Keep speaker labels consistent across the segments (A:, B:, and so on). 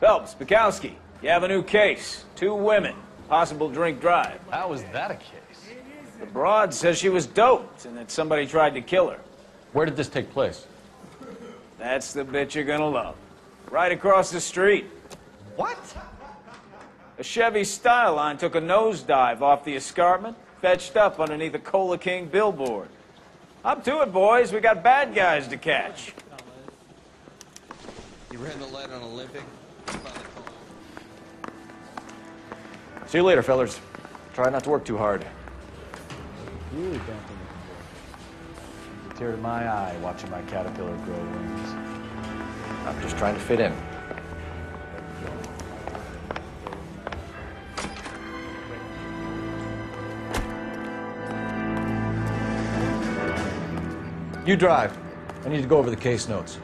A: Phelps, Bukowski, you have a new case. 2 women, possible drink drive.
B: How is that a case?
A: The broad says she was doped and that somebody tried to kill her.
B: Where did this take place?
A: That's the bit you're gonna love. Right across the street.
B: What?
A: A Chevy Styline took a nosedive off the escarpment, fetched up underneath a Cola King billboard. Up to it, boys. We got bad guys to catch.
C: You ran the light on Olympic?
D: See you later, fellas. Try not to work too hard.
E: Really don't think it can work. It's a tear to my eye watching my caterpillar grow wings.
D: I'm just trying to fit in. You drive. I need to go over the case notes.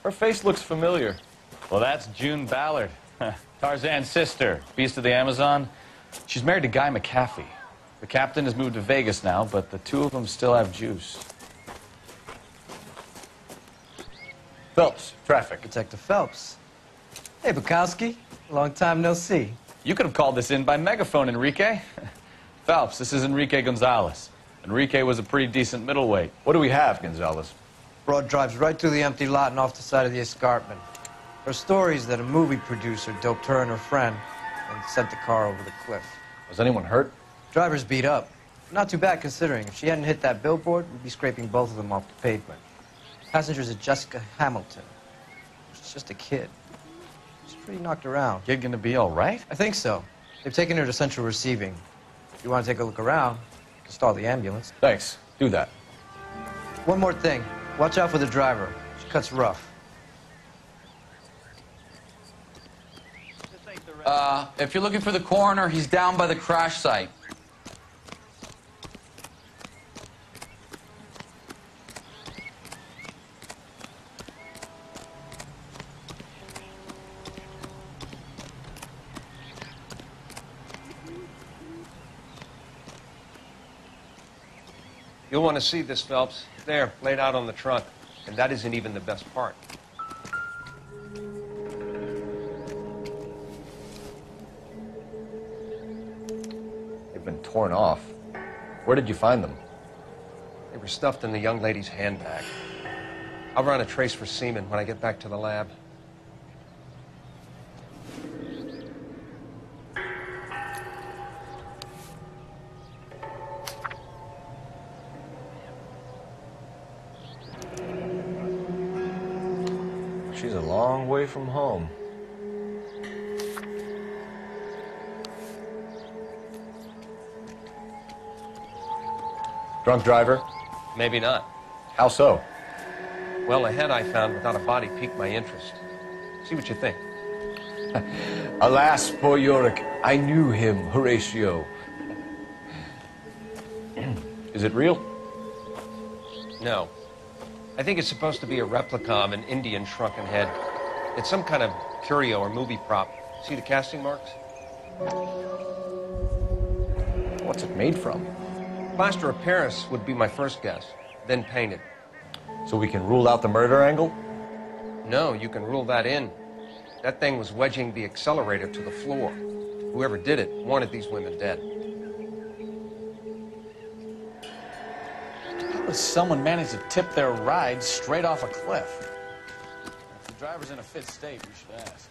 B: Her face looks familiar. Well, that's June Ballard, Tarzan's sister, beast of the Amazon. She's married to Guy McAfee. The captain has moved to Vegas now, but the 2 of them still have juice. Phelps, traffic.
F: Detective Phelps. Hey, Bukowski. Long time no see.
B: You could have called this in by megaphone, Enrique. Phelps, this is Enrique Gonzalez. Enrique was a pretty decent middleweight.
D: What do we have, Gonzalez?
F: Broad drives right through the empty lot and off the side of the escarpment. Her stories that a movie producer doped her and her friend and sent the car over the cliff.
D: Was anyone hurt?
F: Driver's beat up. Not too bad considering. If she hadn't hit that billboard, we'd be scraping both of them off the pavement. Passenger's a Jessica Hamilton. She's just a kid. She's pretty knocked around.
B: Kid gonna be all right?
F: I think so. They've taken her to central receiving. If you want to take a look around, stall the ambulance.
D: Thanks. Do that.
F: One more thing. Watch out for the driver. She cuts rough.
C: If you're looking for the coroner, he's down by the crash site.
G: You'll want to see this, Phelps. There, laid out on the trunk. And that isn't even the best part.
D: They've been torn off. Where did you find them?
G: They were stuffed in the young lady's handbag. I'll run a trace for semen when I get back to the lab.
D: She's a long way from home. Drunk driver?
G: Maybe not.
D: How so?
G: Well, a head I found without a body piqued my interest. See what you think.
D: Alas, poor Yorick, I knew him, Horatio. Is it real?
G: No. I think it's supposed to be a replica of an Indian shrunken head. It's some kind of curio or movie prop. See the casting marks?
D: What's it made from?
G: Plaster of Paris would be my first guess, then painted.
D: So we can rule out the murder angle?
G: No, you can rule that in. That thing was wedging the accelerator to the floor. Whoever did it wanted these women dead.
B: How does someone manage to tip their ride straight off a cliff? If the driver's in a fit state, we should ask.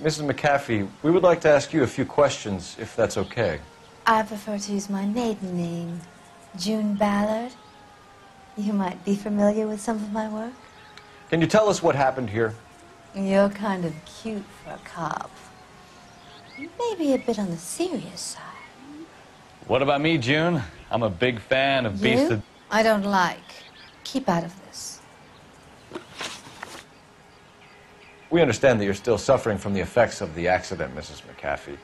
D: Mrs. McAfee, we would like to ask you a few questions, if that's okay.
H: I prefer to use my maiden name, June Ballard. You might be familiar with some of my work.
D: Can you tell us what happened here?
H: You're kind of cute for a cop. Maybe a bit on the serious side.
B: What about me, June? I'm a big fan of Beast
H: You?
B: of...
H: I don't like. Keep out of this.
D: We understand that you're still suffering from the effects of the accident, Mrs. McAfee.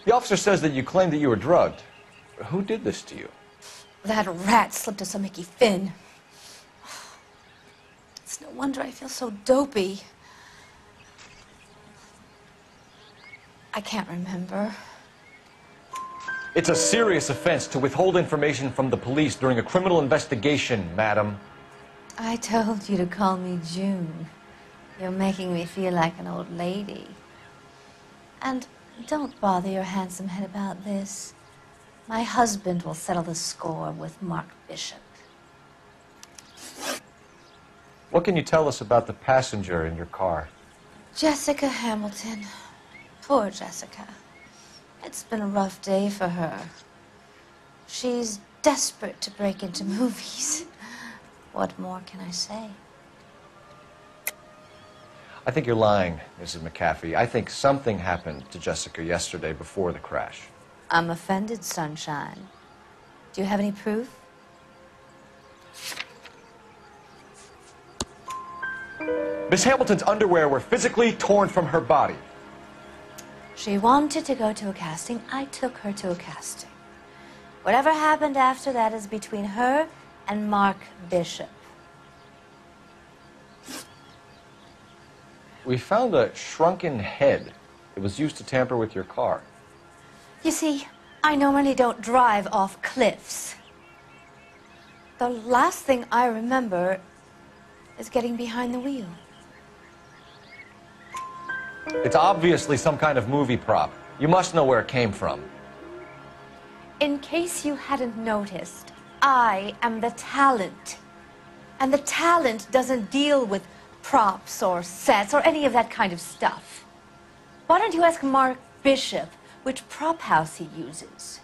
D: The officer says that you claimed that you were drugged. Who did this to you?
H: That rat slipped us a Mickey Finn. It's no wonder I feel so dopey. I can't remember.
D: It's a serious offense to withhold information from the police during a criminal investigation, madam.
H: I told you to call me June. You're making me feel like an old lady. And don't bother your handsome head about this. My husband will settle the score with Mark Bishop.
D: What can you tell us about the passenger in your car?
H: Jessica Hamilton. Poor Jessica. It's been a rough day for her. She's desperate to break into movies. What more can I say?
D: I think you're lying, Mrs. McAfee. I think something happened to Jessica yesterday before the crash.
H: I'm offended, Sunshine. Do you have any proof?
D: Miss Hamilton's underwear were physically torn from her body.
H: She wanted to go to a casting. I took her to a casting. Whatever happened after that is between her and Mark Bishop.
D: We found a shrunken head. It was used to tamper with your car.
H: You see, I normally don't drive off cliffs. The last thing I remember is getting behind the wheel.
D: It's obviously some kind of movie prop. You must know where it came from.
H: In case you hadn't noticed, I am the talent. And the talent doesn't deal with props or sets or any of that kind of stuff. Why don't you ask Mark Bishop which prop house he uses?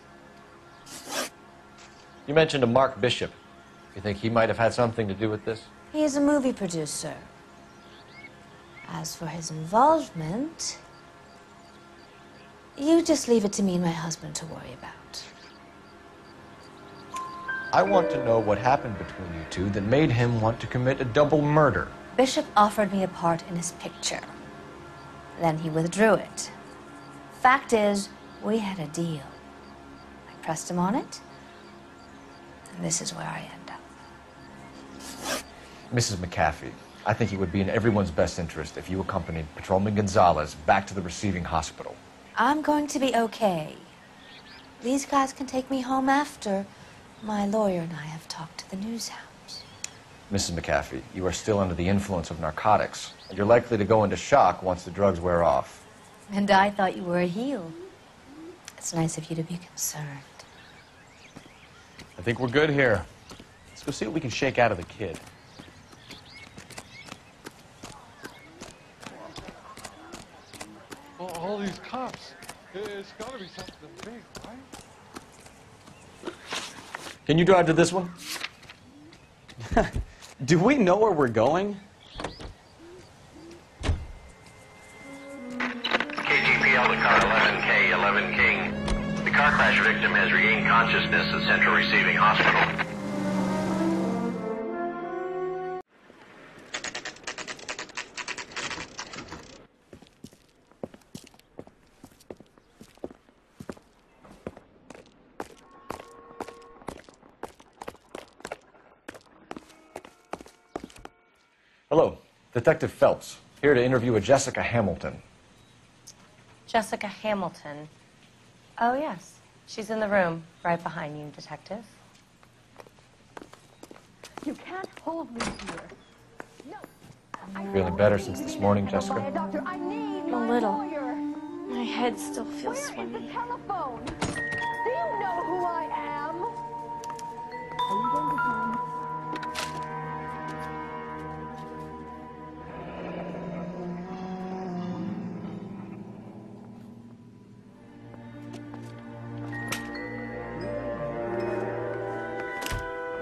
D: You mentioned a Mark Bishop. You think he might have had something to do with this?
H: He is a movie producer. As for his involvement, you just leave it to me and my husband to worry about.
D: I want to know what happened between you two that made him want to commit a double murder.
H: Bishop offered me a part in his picture. Then he withdrew it. Fact is, we had a deal. I pressed him on it, and this is where I end up.
D: Mrs. McAfee, I think it would be in everyone's best interest if you accompanied Patrolman Gonzalez back to the receiving hospital.
H: I'm going to be okay. These guys can take me home after my lawyer and I have talked to the news hounds.
D: Mrs. McAfee, you are still under the influence of narcotics, and you're likely to go into shock once the drugs wear off.
H: And I thought you were a heel. It's nice of you to be concerned.
B: I think we're good here. Let's go see what we can shake out of the kid.
I: Well, all these cops. It's gotta be something big, right?
D: Can you drive to this one?
E: Do we know where we're going?
J: KGPL to car 11K, 11 King. The car crash victim has regained consciousness at Central Receiving Hospital.
D: Hello, Detective Phelps, here to interview a Jessica Hamilton.
K: Jessica Hamilton. Oh, yes. She's in the room, right behind you, Detective.
L: You can't hold me here. No.
D: Feeling better since this morning, Jessica?
L: Doctor, I need
K: A
L: my
K: little.
L: lawyer.
K: My head still feels
L: Where is
K: swimming.
L: the telephone? Do you know who I am? Are you going to tell me?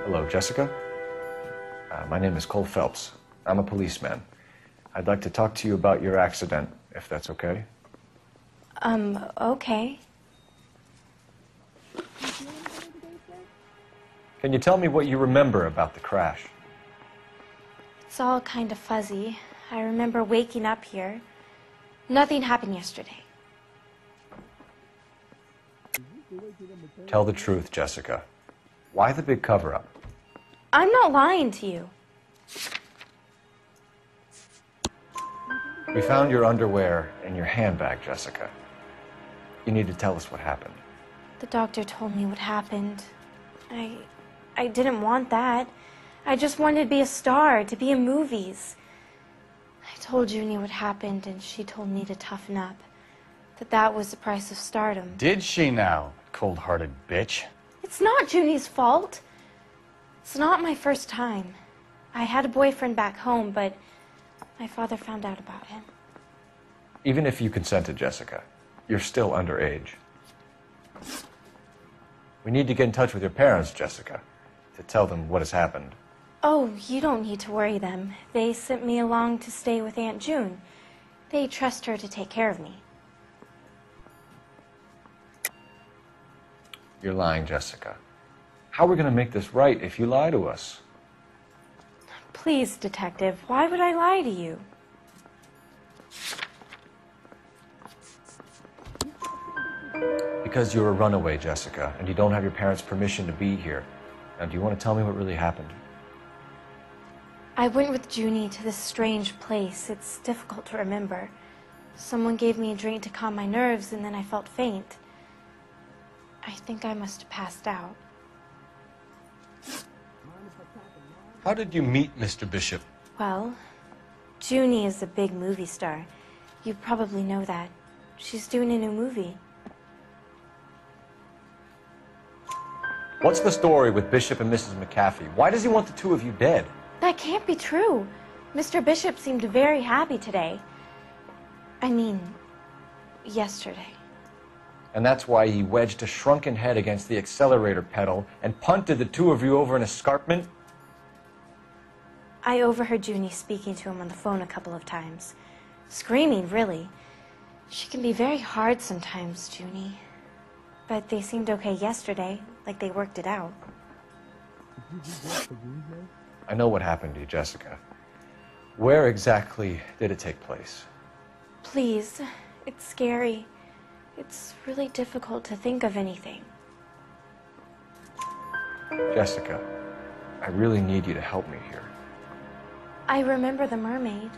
D: Hello, Jessica? My name is Cole Phelps. I'm a policeman. I'd like to talk to you about your accident, if that's okay.
K: Okay.
D: Can you tell me what you remember about the crash?
K: It's all kind of fuzzy. I remember waking up here. Nothing happened yesterday.
D: Tell the truth, Jessica. Why the big cover-up?
K: I'm not lying to you.
D: We found your underwear in your handbag, Jessica. You need to tell us what happened.
K: The doctor told me what happened. I didn't want that. I just wanted to be a star, to be in movies. I told Junie what happened, and she told me to toughen up. That was the price of stardom.
B: Did she now, cold-hearted bitch?
K: It's not Junie's fault. It's not my first time. I had a boyfriend back home, but my father found out about him.
D: Even if you consented, Jessica, you're still underage. We need to get in touch with your parents, Jessica, to tell them what has happened.
K: Oh, you don't need to worry them. They sent me along to stay with Aunt June. They trust her to take care of me.
D: You're lying, Jessica. How are we going to make this right if you lie to us?
K: Please, Detective, why would I lie to you?
D: Because you're a runaway, Jessica, and you don't have your parents' permission to be here. Now, do you want to tell me what really happened?
K: I went with Junie to this strange place. It's difficult to remember. Someone gave me a drink to calm my nerves, and then I felt faint. I think I must have passed out.
G: How did you meet Mr. Bishop?
K: Well, Junie is a big movie star. You probably know that. She's doing a new movie.
D: What's the story with Bishop and Mrs. McAfee? Why does he want the two of you dead?
K: That can't be true. Mr. Bishop seemed very happy today. I mean, yesterday.
D: And that's why he wedged a shrunken head against the accelerator pedal and punted the two of you over an escarpment?
K: I overheard Junie speaking to him on the phone a couple of times. Screaming, really. She can be very hard sometimes, Junie. But they seemed okay yesterday, like they worked it out.
D: I know what happened to you, Jessica. Where exactly did it take place?
K: Please, it's scary. It's really difficult to think of anything.
D: Jessica, I really need you to help me here.
K: I remember the mermaid.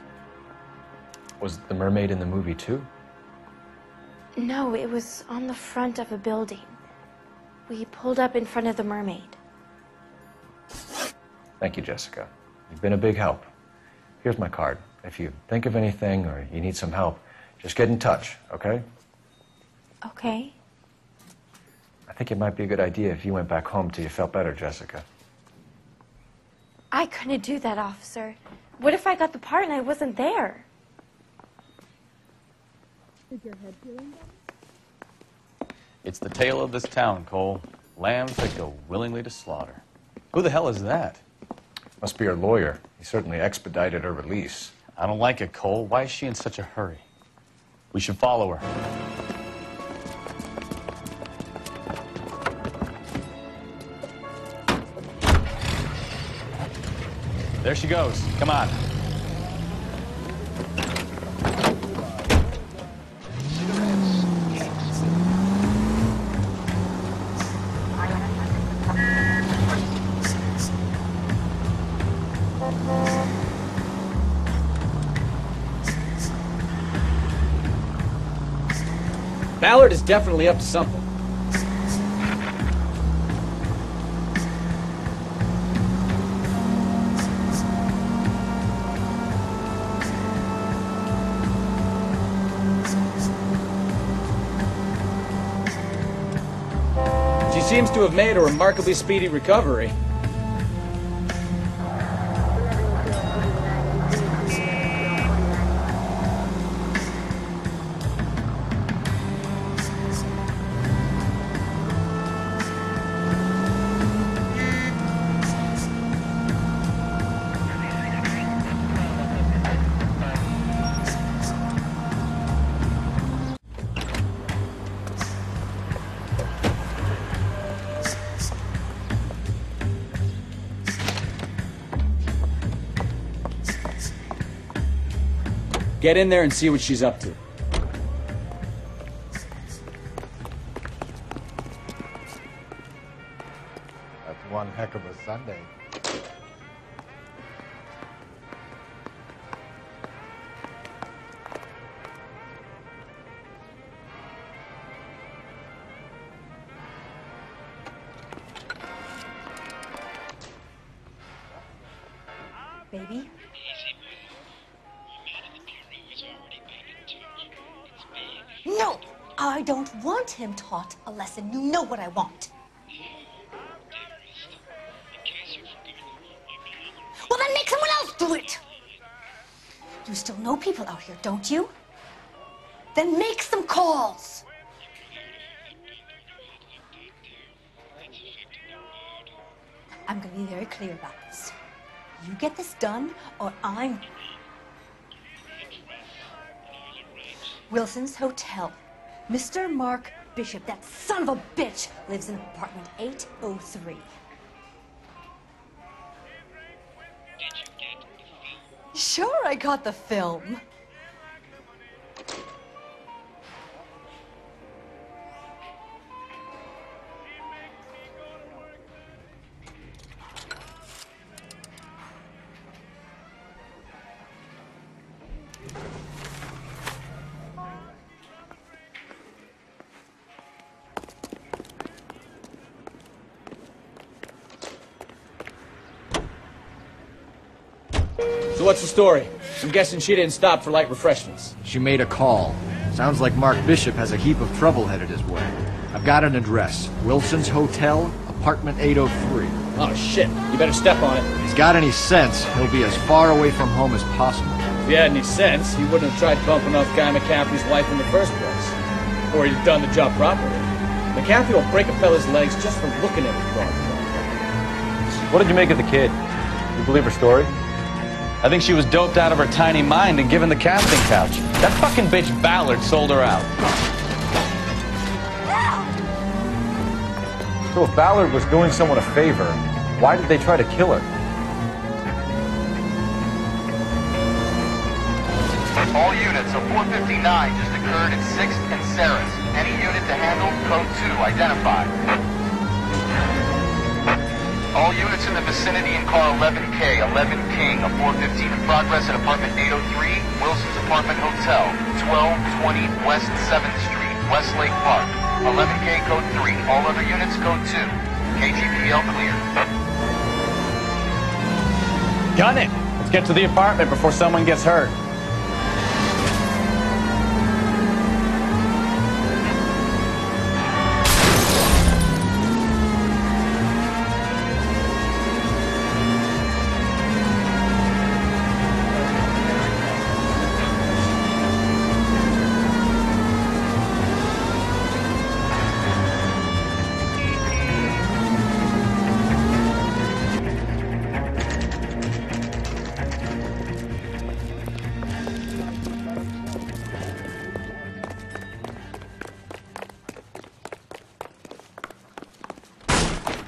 D: Was the mermaid in the movie too?
K: No, it was on the front of a building. We pulled up in front of the mermaid.
D: Thank you, Jessica. You've been a big help. Here's my card. If you think of anything or you need some help, just get in touch, okay?
K: Okay.
D: I think it might be a good idea if you went back home till you felt better, Jessica.
K: I couldn't do that, officer. What if I got the part and I wasn't there?
L: Is your head feeling better?
B: It's the tale of this town, Cole. Lambs that go willingly to slaughter. Who the hell is that?
D: Must be her lawyer. He certainly expedited her release.
B: I don't like it, Cole. Why is she in such a hurry? We should follow her. There she goes. Come on.
A: Ballard is definitely up to something. She seems to have made a remarkably speedy recovery.
E: Get in there and see what she's up to.
M: That's one heck of a Sunday.
H: Baby? No! I don't want him taught a lesson. You know what I want. Well, then make someone else do it! You still know people out here, don't you? Then make some calls! I'm gonna be very clear about this. You get this done, or I'm... Wilson's Hotel. Mr. Mark Bishop, that son of a bitch, lives in apartment 803. Sure, I got the film.
E: So what's the story? I'm guessing she didn't stop for light refreshments.
M: She made a call. Sounds like Mark Bishop has a heap of trouble headed his way. I've got an address. Wilson's Hotel, apartment 803.
E: Oh, shit. You better step on it.
M: If he's got any sense, he'll be as far away from home as possible.
E: If he had any sense, he wouldn't have tried bumping off Guy McCaffrey's wife in the first place. Or he'd have done the job properly. McCaffrey will break a fella's legs just from looking at his dog.
B: What did you make of the kid? You believe her story? I think she was doped out of her tiny mind and given the casting couch. That fucking bitch Ballard sold her out.
D: So if Ballard was doing someone a favor, why did they try to kill her?
J: All units, a 459 just occurred at 6th and Saris. Any unit to handle, code 2, identified. All units in the vicinity in car 11K, 11 King, a 415 in progress at apartment 803, Wilson's Apartment Hotel, 1220 West 7th Street, Westlake Park. 11K code 3, all other units code 2. KGPL clear.
B: Gun it! Let's get to the apartment before someone gets hurt.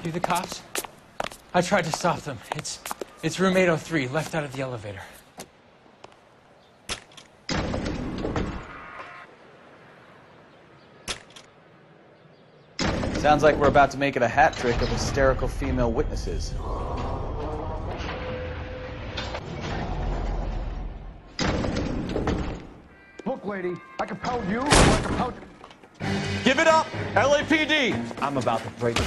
N: You the cops? I tried to stop them. It's room 803, left out of the elevator.
E: Sounds like we're about to make it a hat trick of hysterical female witnesses.
M: Look, lady, I compelled you, or I compelled you.
B: Give it up! LAPD!
E: I'm about to break it.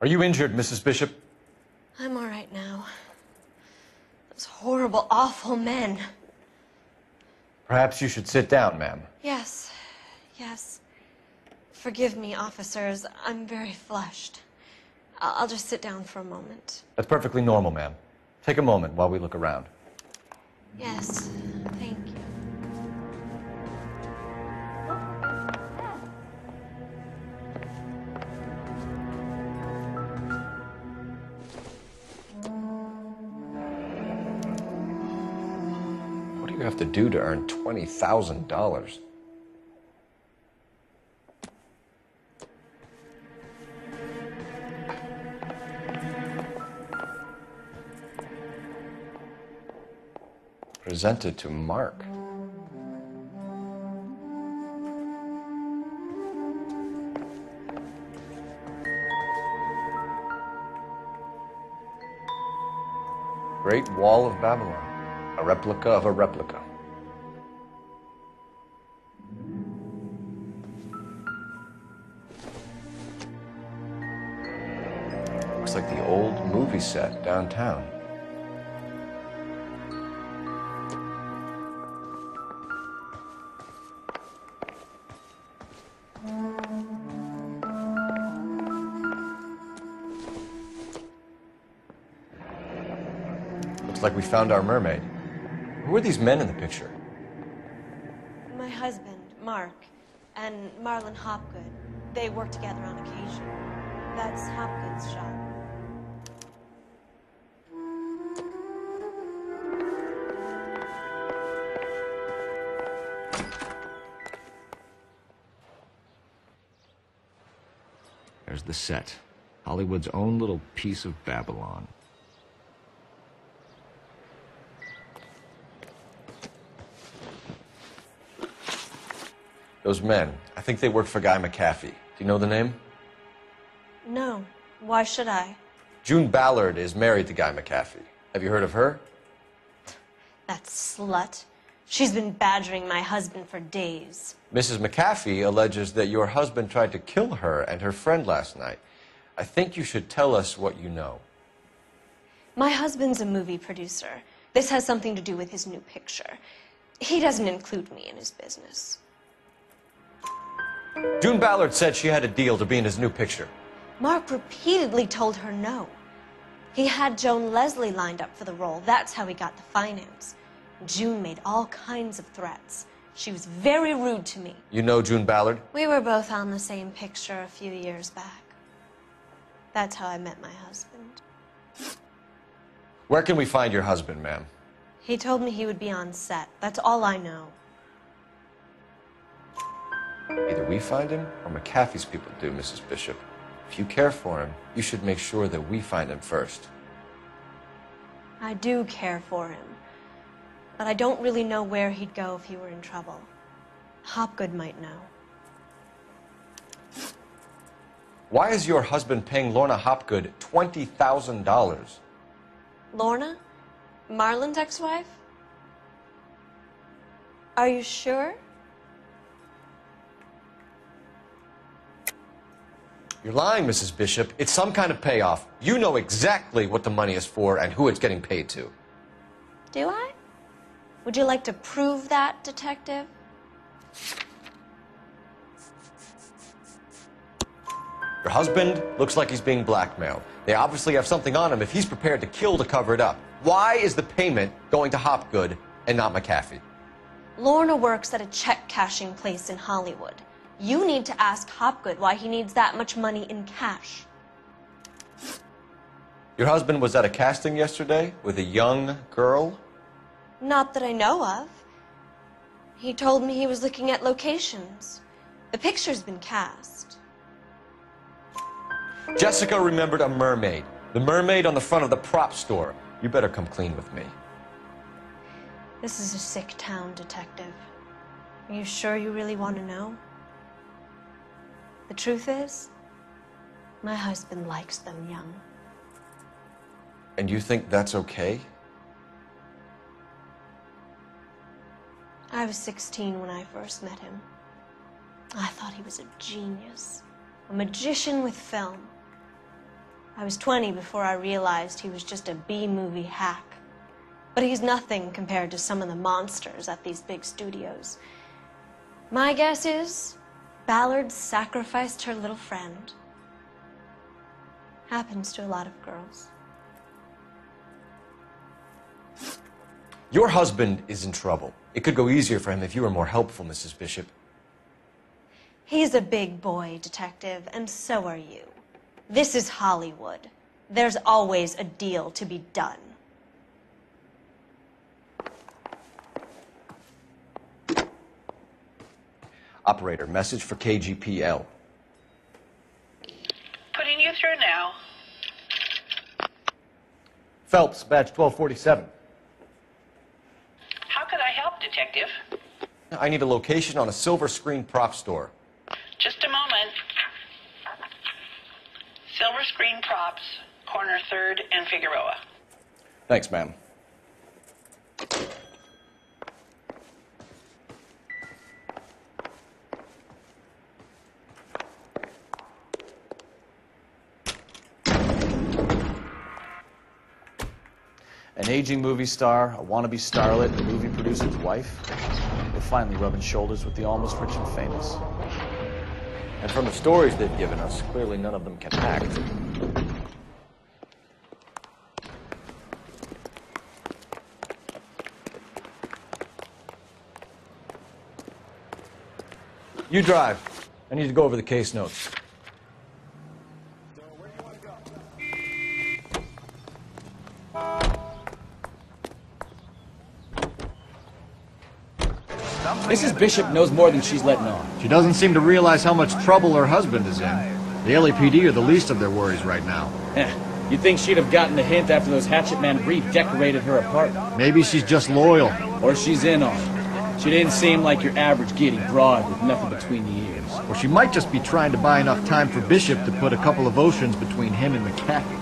D: Are you injured, Mrs. Bishop?
K: I'm all right now. Those horrible, awful men.
D: Perhaps you should sit down, ma'am.
K: Yes, yes. Forgive me, officers. I'm very flushed. I'll just sit down for a moment.
D: That's perfectly normal, ma'am. Take a moment while we look around.
K: Yes, thank you.
D: What do you have to do to earn $20,000? Presented to Mark. Great Wall of Babylon, a replica of a replica. Looks like the old movie set downtown. Looks like we found our mermaid. Who are these men in the picture?
K: My husband, Mark, and Marlon Hopgood. They work together on occasion. That's Hopgood's shop.
M: There's the set. Hollywood's own little piece of Babylon.
D: Those men, I think they work for Guy McAfee. Do you know the name?
K: No. Why should I?
D: June Ballard is married to Guy McAfee. Have you heard of her?
K: That slut. She's been badgering my husband for days.
D: Mrs. McAfee alleges that your husband tried to kill her and her friend last night. I think you should tell us what you know.
K: My husband's a movie producer. This has something to do with his new picture. He doesn't include me in his business.
D: June Ballard said she had a deal to be in his new picture.
K: Mark repeatedly told her no. He had Joan Leslie lined up for the role. That's how he got the finance. June made all kinds of threats. She was very rude to me.
D: You know June Ballard?
K: We were both on the same picture a few years back. That's how I met my husband.
D: Where can we find your husband, ma'am?
K: He told me he would be on set. That's all I know.
D: Either we find him or McAfee's people do, Mrs. Bishop. If you care for him, you should make sure that we find him first.
K: I do care for him. But I don't really know where he'd go if he were in trouble. Hopgood might know.
D: Why is your husband paying Lorna Hopgood $20,000?
K: Lorna? Marlon's ex-wife? Are you sure?
D: You're lying, Mrs. Bishop. It's some kind of payoff. You know exactly what the money is for and who it's getting paid to.
K: Do I? Would you like to prove that, detective?
D: Your husband looks like he's being blackmailed. They obviously have something on him if he's prepared to kill to cover it up. Why is the payment going to Hopgood and not McAfee?
K: Lorna works at a check-cashing place in Hollywood. You need to ask Hopgood why he needs that much money in cash.
D: Your husband was at a casting yesterday with a young girl?
K: Not that I know of. He told me he was looking at locations. The picture's been cast.
D: Jessica remembered a mermaid. The mermaid on the front of the prop store. You better come clean with me.
K: This is a sick town, detective. Are you sure you really want to know? The truth is, my husband likes them young.
D: And you think that's okay?
K: I was 16 when I first met him. I thought he was a genius, a magician with film. I was 20 before I realized he was just a B-movie hack. But he's nothing compared to some of the monsters at these big studios. My guess is, Ballard sacrificed her little friend. Happens to a lot of girls.
D: Your husband is in trouble. It could go easier for him if you were more helpful, Mrs. Bishop.
K: He's a big boy, Detective, and so are you. This is Hollywood. There's always a deal to be done.
D: Operator, message for KGPL.
O: Putting you through now.
M: Phelps, badge 1247.
O: How could I help, Detective?
D: I need a location on a silver screen prop store.
O: Just a moment. Silver Screen Props, corner 3rd and Figueroa.
M: Thanks, ma'am. An aging movie star, a wannabe starlet, a movie producer's wife. They're finally rubbing shoulders with the almost rich and famous.
D: And from the stories they've given us, clearly none of them can act. You drive. I need to go over the case notes.
E: Mrs. Bishop knows more than she's letting on.
M: She doesn't seem to realize how much trouble her husband is in. The LAPD are the least of their worries right now.
E: You'd think she'd have gotten the hint after those hatchet men redecorated her apartment.
M: Maybe she's just loyal.
E: Or she's in on it. She didn't seem like your average giddy broad with nothing between the ears.
M: Or she might just be trying to buy enough time for Bishop to put a couple of oceans between him and McCaffrey.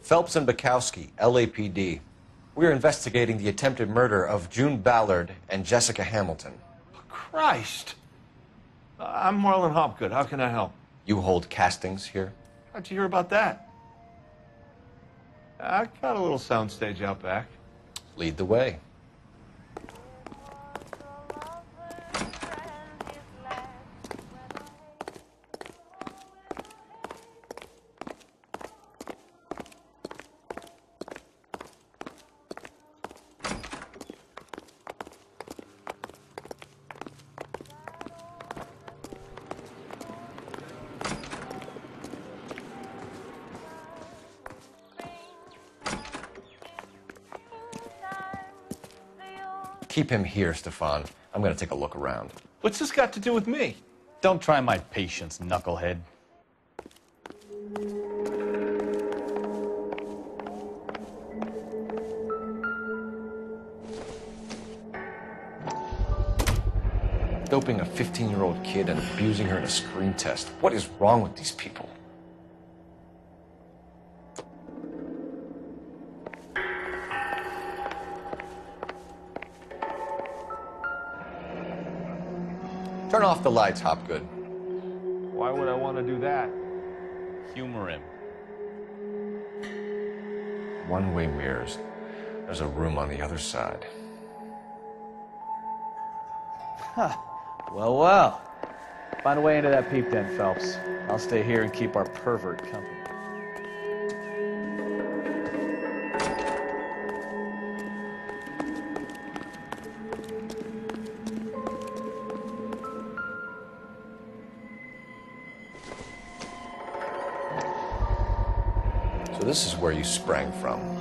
D: Phelps and Bukowski, LAPD. We're investigating the attempted murder of June Ballard and Jessica Hamilton.
P: Christ! I'm Marlon Hopgood. How can I help?
D: You hold castings here?
P: How'd you hear about that? I got a little soundstage out back.
D: Lead the way. Keep him here, Stefan. I'm going to take a look around.
P: What's this got to do with me?
B: Don't try my patience, knucklehead.
D: Doping a 15-year-old kid and abusing her in a screen test. What is wrong with these people? Turn off the lights, Hopgood.
P: Why would I want to do that?
B: Humor him.
D: One-way mirrors. There's a room on the other side.
M: Huh. Well, well. Find a way into that peep den, Phelps. I'll stay here and keep our pervert company.
D: So this is where you sprang from.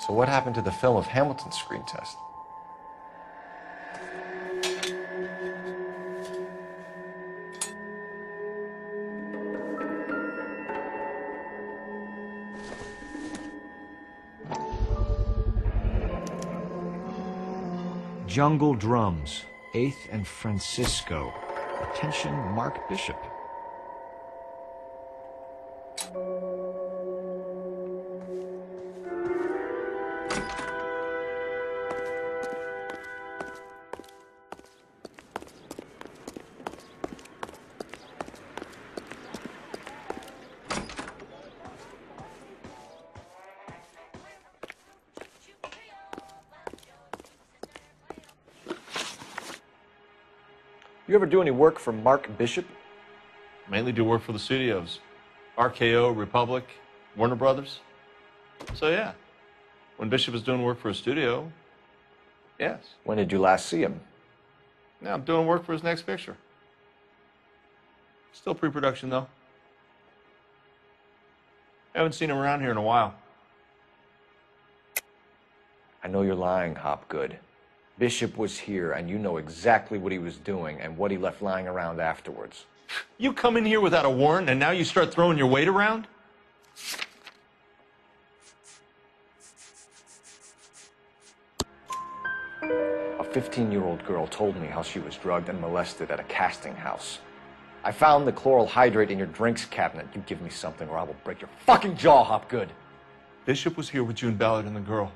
D: So what happened to the film of Hamilton's screen test?
M: Jungle Drums, 8th and Francisco. Attention, Mark Bishop.
D: You ever do any work for Mark Bishop?
P: Mainly do work for the studios. RKO, Republic, Warner Brothers. So yeah, when Bishop was doing work for a studio, yes.
D: When did you last see him?
P: Now I'm doing work for his next picture. Still pre-production though. Haven't seen him around here in a while.
D: I know you're lying, Hopgood. Bishop was here, and you know exactly what he was doing and what he left lying around afterwards.
P: You come in here without a warrant, and now you start throwing your weight around?
D: A 15-year-old girl told me how she was drugged and molested at a casting house. I found the chloral hydrate in your drinks cabinet. You give me something or I will break your fucking jaw, Hopgood.
P: Bishop was here with June Ballard and the girl.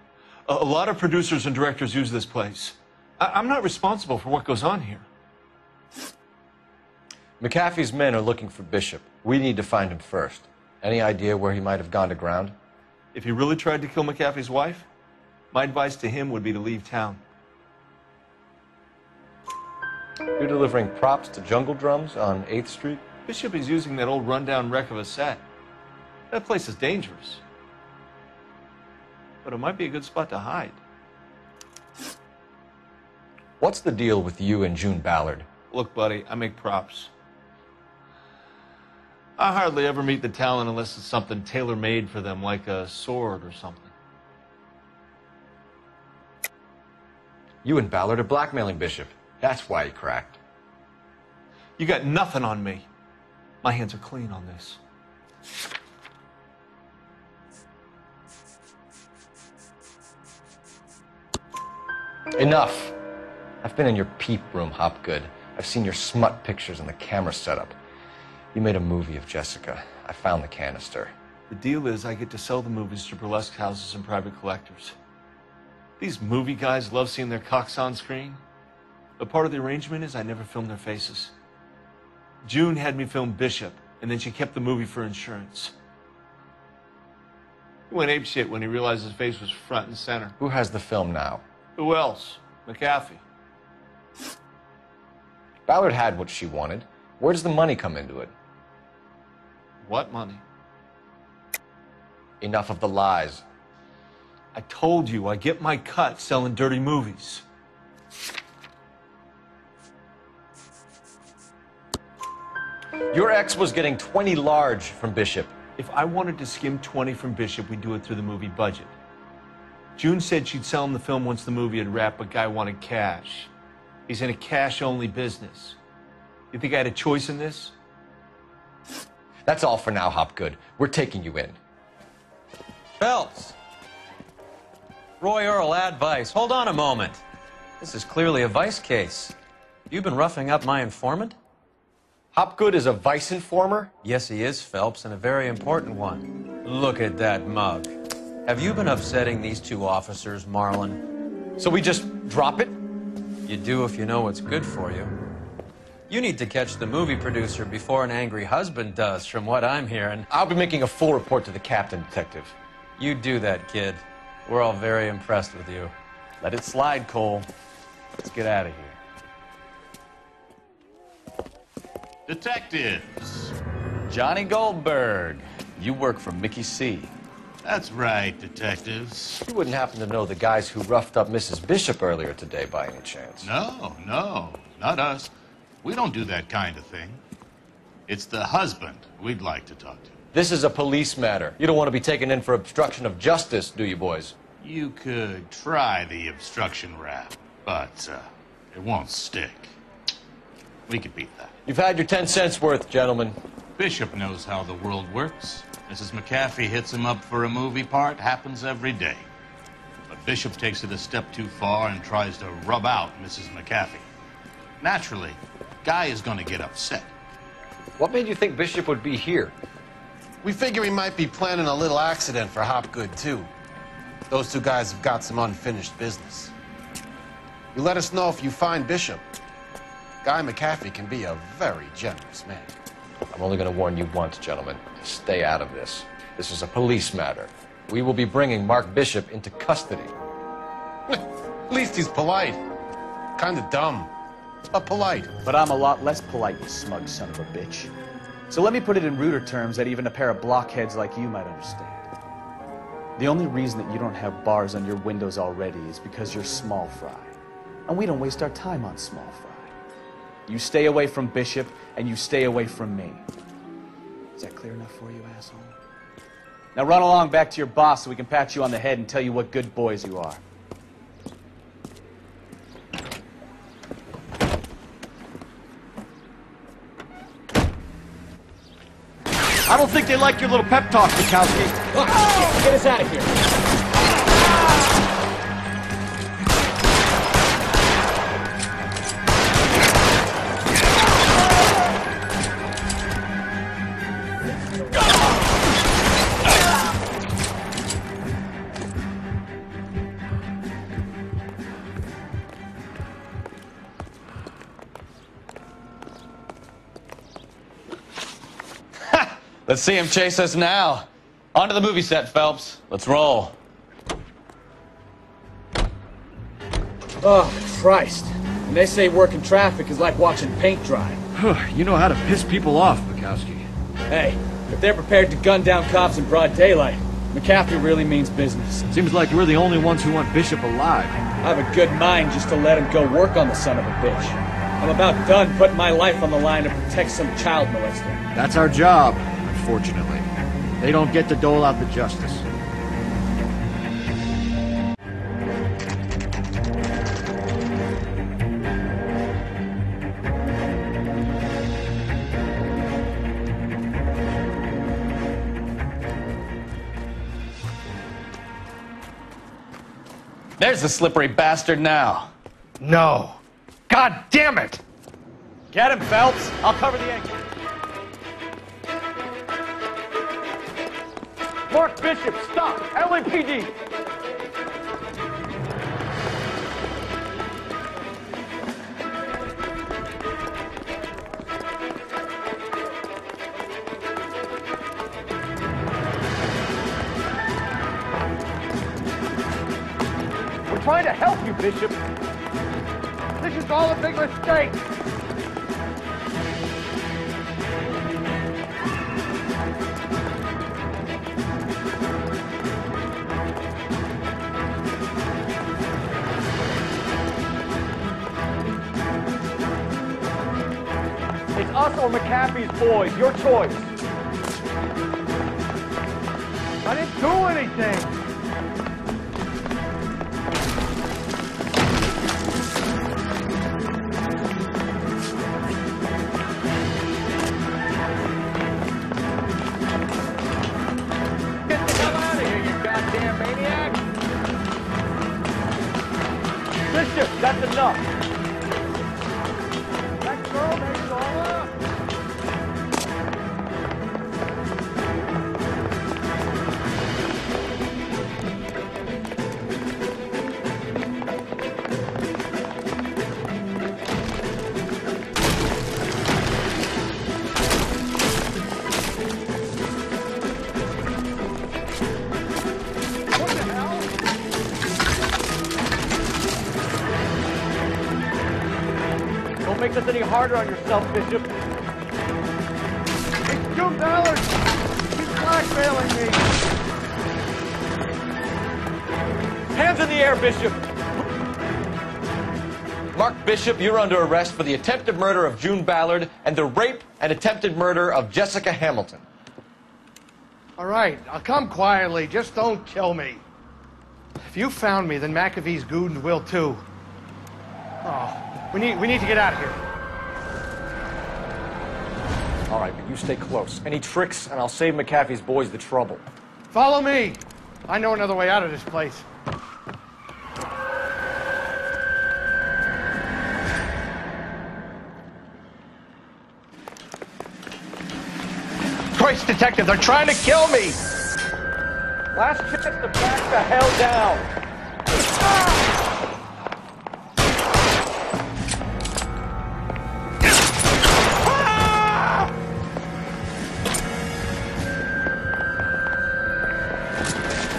P: A lot of producers and directors use this place. I'm not responsible for what goes on here.
D: McAfee's men are looking for Bishop. We need to find him first. Any idea where he might have gone to ground?
P: If he really tried to kill McAfee's wife, my advice to him would be to leave town.
D: You're delivering props to Jungle Drums on 8th Street?
P: Bishop is using that old rundown wreck of a set. That place is dangerous. But it might be a good spot to hide.
D: What's the deal with you and June Ballard?
P: Look, buddy, I make props. I hardly ever meet the talent unless it's something tailor-made for them, like a sword or something.
D: You and Ballard are blackmailing Bishop. That's why he cracked.
P: You got nothing on me. My hands are clean on this.
D: Enough. I've been in your peep room, Hopgood. I've seen your smut pictures and the camera setup. You made a movie of Jessica. I found the canister.
P: The deal is I get to sell the movies to burlesque houses and private collectors. These movie guys love seeing their cocks on screen. But part of the arrangement is I never film their faces. June had me film Bishop, and then she kept the movie for insurance. He went apeshit when he realized his face was front and center.
D: Who has the film now?
P: Who else? McAfee.
D: Ballard had what she wanted. Where does the money come into it?
P: What money?
D: Enough of the lies.
P: I told you I get my cut selling dirty movies.
D: Your ex was getting 20 large from Bishop.
P: If I wanted to skim 20 from Bishop, we'd do it through the movie budget. June said she'd sell him the film once the movie had wrapped, but Guy wanted cash. He's in a cash-only business. You think I had a choice in this?
D: That's all for now, Hopgood. We're taking you in.
C: Phelps. Roy Earl, advice. Hold on a moment. This is clearly a vice case. You've been roughing up my informant?
D: Hopgood is a vice informer?
C: Yes, he is, Phelps, and a very important one. Look at that mug. Have you been upsetting these two officers, Marlon?
D: So we just drop it?
C: You do if you know what's good for you. You need to catch the movie producer before an angry husband does, from what I'm hearing.
D: I'll be making a full report to the captain, detective.
C: You do that, kid. We're all very impressed with you.
B: Let it slide, Cole. Let's get out of here.
Q: Detectives.
B: Johnny Goldberg. You work for Mickey C.
Q: That's right, detectives.
D: You wouldn't happen to know the guys who roughed up Mrs. Bishop earlier today by any chance?
Q: No, not us. We don't do that kind of thing. It's the husband we'd like to talk to.
D: This is a police matter. You don't want to be taken in for obstruction of justice, do you, boys?
Q: You could try the obstruction rap, but it won't stick. We could beat that.
D: You've had your 10 cents worth, gentlemen.
Q: Bishop knows how the world works. Mrs. McAfee hits him up for a movie part. Happens every day. But Bishop takes it a step too far and tries to rub out Mrs. McAfee. Naturally, Guy is going to get upset.
D: What made you think Bishop would be here?
G: We figure he might be planning a little accident for Hopgood, too. Those two guys have got some unfinished business. You let us know if you find Bishop. Guy McAfee can be a very generous man.
D: I'm only going to warn you once, gentlemen. Stay out of this. This is a police matter. We will be bringing Mark Bishop into custody.
G: At least he's polite. Kind of dumb, but polite.
R: But I'm a lot less polite, you smug son of a bitch. So let me put it in ruder terms that even a pair of blockheads like you might understand. The only reason that you don't have bars on your windows already is because you're small fry. And we don't waste our time on small fry. You stay away from Bishop, and you stay away from me. Is that clear enough for you, asshole? Now run along back to your boss so we can pat you on the head and tell you what good boys you are.
M: I don't think they like your little pep talk, Bukowski.
E: Oh, get us out of here.
B: Let's see him chase us now. Onto the movie set, Phelps. Let's roll.
E: Oh, Christ. And they say working traffic is like watching paint dry.
M: You know how to piss people off, Bukowski.
E: Hey, if they're prepared to gun down cops in broad daylight, McAfee really means business.
M: Seems like we're the only ones who want Bishop alive.
E: I have a good mind just to let him go work on the son of a bitch. I'm about done putting my life on the line to protect some child molester.
M: That's our job. Unfortunately, they don't get to dole out the justice.
B: There's the slippery bastard now.
D: No. God damn it!
R: Get him, Phelps. I'll cover the ankle.
D: Mark Bishop, stop! LAPD! We're trying to help you, Bishop. This is all a big mistake. It's us or McAfee's boys. Your choice. I didn't do anything. Get the hell out of here, you goddamn maniac. Bishop, that's enough. That girl makes it all up. What the hell? Don't make this any harder on yourself, Bishop. It's $2. He's blackmailing me. Hands in the air, Bishop! Mark Bishop, you're under arrest for the attempted murder of June Ballard and the rape and attempted murder of Jessica Hamilton.
S: All right, I'll come quietly. Just don't kill me. If you found me, then McAfee's goons will too. Oh, we need to get out of here.
D: All right, but you stay close. Any tricks, and I'll save McAfee's boys the trouble.
S: Follow me. I know another way out of this place. Christ, detective, they're trying to kill me!
D: Last chance to back the hell down.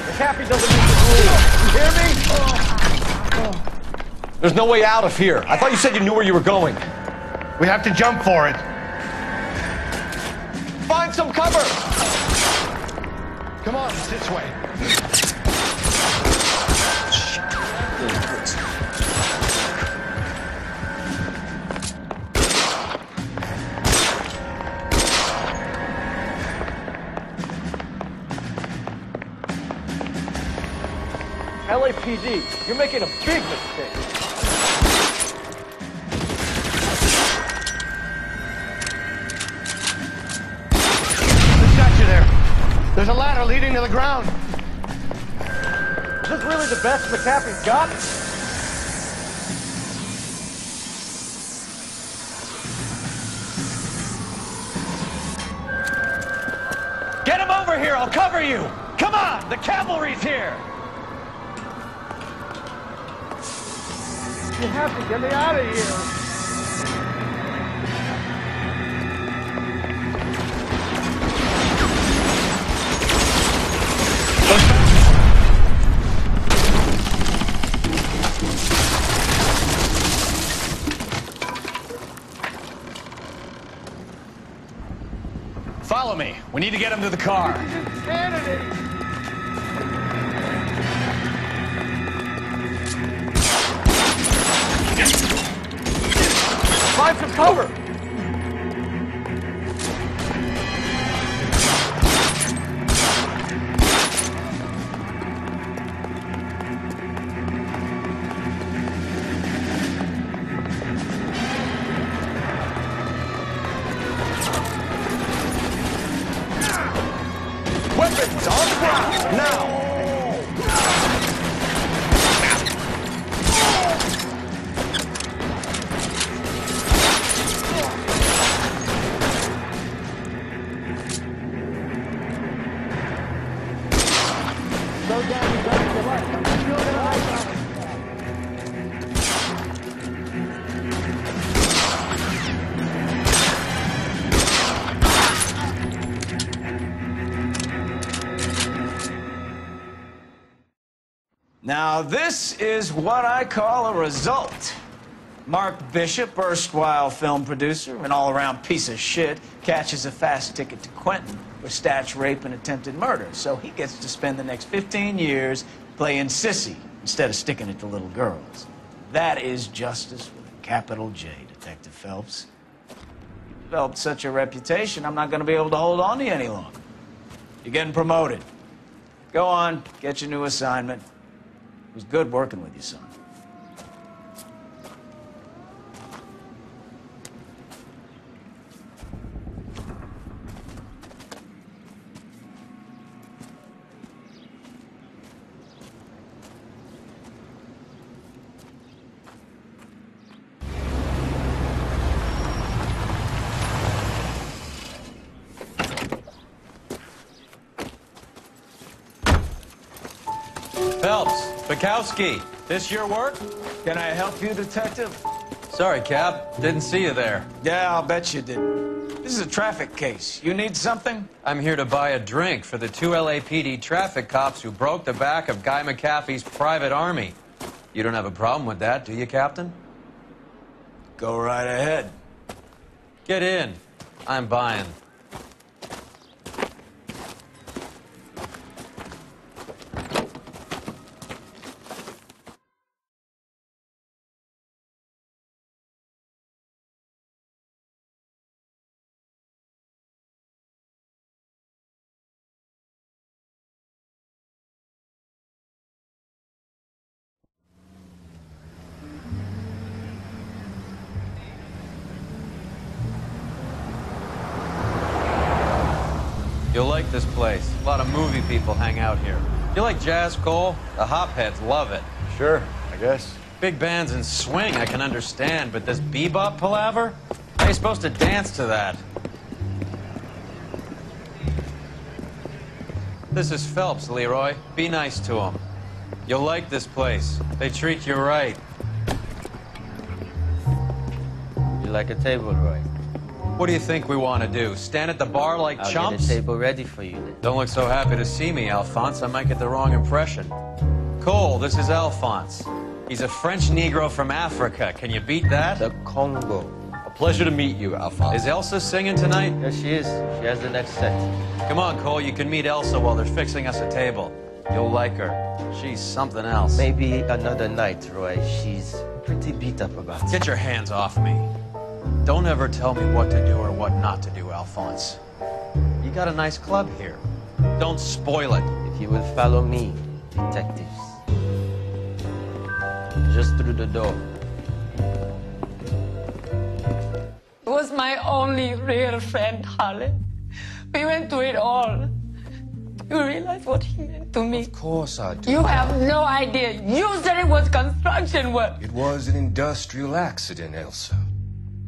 D: McAfee doesn't need to move. You hear me? There's no way out of here. I thought you said you knew where you were going.
S: We have to jump for it.
D: Find some cover!
S: Come on, it's this way.
D: LAPD, you're making a big mistake.
S: There's a ladder leading to the ground.
D: Is this really the best McAfee's got?
B: Get him over here, I'll cover you! Come on, the cavalry's here!
S: You have to get me out of here.
B: Follow me. We need to get him to the car.
D: Find some cover! Weapons on the ground, now!
S: Slow down, you got to the left. I'm still gonna hide.
A: Now, this is what I call a result. Mark Bishop, erstwhile film producer, an all-around piece of shit, catches a fast ticket to Quentin for stitch rape and attempted murder. So he gets to spend the next 15 years playing sissy instead of sticking it to little girls. That is justice with a capital J, Detective Phelps. You developed such a reputation, I'm not going to be able to hold on to you any longer. You're getting promoted. Go on, get your new assignment. It was good working with you, son.
C: Phelps, Bukowski, this your work?
A: Can I help you, Detective?
C: Sorry, Cap. Didn't see you there.
A: Yeah, I'll bet you didn't. This is a traffic case. You need something?
C: I'm here to buy a drink for the 2 LAPD traffic cops who broke the back of Guy McAfee's private army. You don't have a problem with that, do you, Captain?
A: Go right ahead.
C: Get in. I'm buying. like this place. A lot of movie people hang out here. You like jazz, Cole? The hopheads love it.
D: Sure, I guess.
C: Big bands and swing, I can understand, but this bebop palaver? How are you supposed to dance to that? This is Phelps, Leroy. Be nice to him. You'll like this place. They treat you right.
F: You like a table, Roy?
C: What do you think we want to do? Stand at the bar like
F: I'll
C: chumps?
F: get a table ready for you then.
C: Don't look so happy to see me, Alphonse. I might get the wrong impression. Cole, this is Alphonse. He's a French Negro from Africa. Can you beat that?
F: The Congo.
D: A pleasure to meet you, Alphonse.
C: Is Elsa singing tonight?
F: Yes, she is. She has the next set.
C: Come on, Cole. You can meet Elsa while they're fixing us a table. You'll like her. She's something else.
F: Maybe another night, Roy. She's pretty beat up about it.
C: Get your hands off me. Don't ever tell me what to do or what not to do, Alphonse. You got a nice club here. Don't spoil it.
F: If you will follow me, detectives. Just through the door.
T: He was my only real friend, Harlan. We went through it all. You realize what he meant to me?
U: Of course I do.
T: You have no idea. You said it was construction work.
U: It was an industrial accident, Elsa.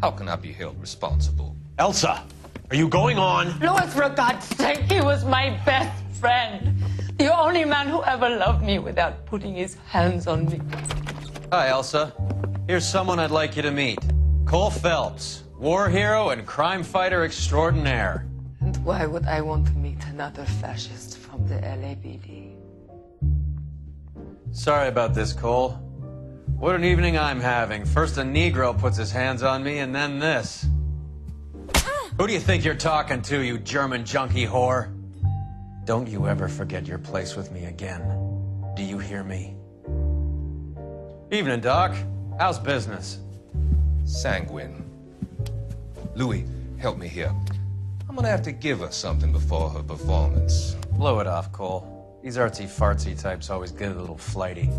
U: How can I be held responsible?
C: Elsa, are you going on?
T: Louis, for God's sake, he was my best friend. The only man who ever loved me without putting his hands on me.
C: Hi, Elsa. Here's someone I'd like you to meet. Cole Phelps, war hero and crime fighter extraordinaire.
T: And why would I want to meet another fascist from the LAPD?
C: Sorry about this, Cole. What an evening I'm having. First a Negro puts his hands on me, and then this. Who do you think you're talking to, you German junkie whore? Don't you ever forget your place with me again. Do you hear me? Evening, Doc. How's business?
U: Sanguine. Louis, help me here. I'm gonna have to give her something before her performance.
C: Blow it off, Cole. These artsy-fartsy types always get a little flighty.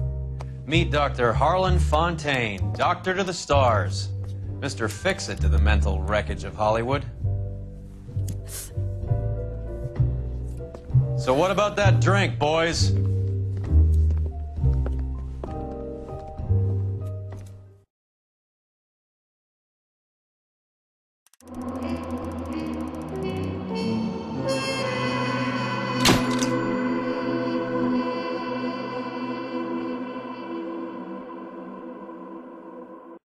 C: Meet Dr. Harlan Fontaine, doctor to the stars. Mr. Fix-It to the mental wreckage of Hollywood. So what about that drink, boys?